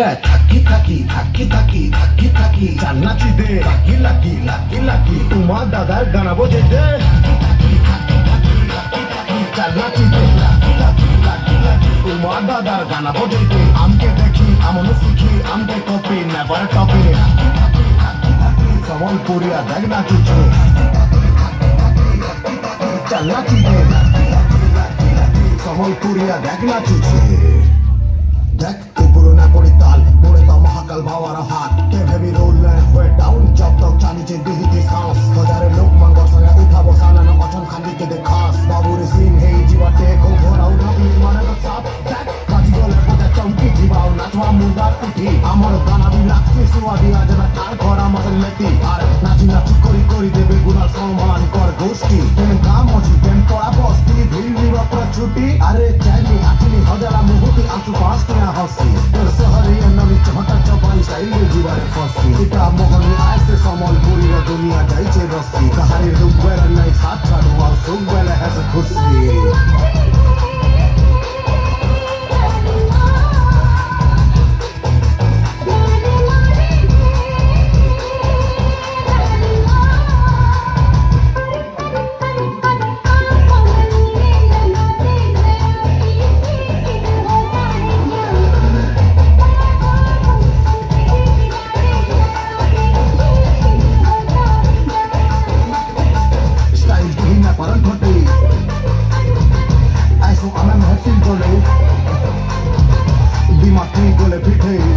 গেলে থাকি থাকি থাকি থাকি থাকি থাকি চান্নাচি দে লাকি লাকি লাকি লাকি তোমার দাদার গানা বোঝে দে চান্নাচি দে লাকি লাকি লাকি লাকি তোমার দাদার গানা বোঝে দে আমকে দেখি আমনো শিখি আমকে কপি নেভার কপি সম্বলপুরিয়া দেখ নাচুছে চান্নাচি দে সম্বলপুরিয়া দেখ নাচুছে দেখ পুরোনা পড়ি তাল পড়ে তো মহাকাল ভাবার হাত কে ভেবি রোল হয়ে ডাউন জব তক চালিছে দিহিতি সাঁস হাজারে লোক মাঙ্গর সঙ্গে উঠা বসানা না অচন খান্দিকে দেখাস বাবুর সিন হেই জীবাতে কো ঘোরাও না মানে তো সাপ দেখ কাজি গলে পোটা চমকি জীবাও নাচবা মুদার উঠি আমার গানা বি লাগছে সুয়াদি আজ না কার ঘর আমাদের লেতি আর নাচি নাচি করি করি দেবে গুনার সম্মান কর গোষ্ঠী তুমি কাম অছি তেম পড়া বস্তি ভিড় নিবা পুরা ছুটি আরে চাইনি আঠিনি হজারা মুহুতি আঁচু পাস কিনা হসি তোর শহরে নবী ঝটা চপাই স্টাইল জীবারে ফসি এটা মোহনী আইসে সম্বলপুরীর দুনিয়া যাইছে রসি কাহারির রূপ বেলা নাই সাত ছাড়ু আর সুখ বেলা হেসে খুশি Be my thing, go let me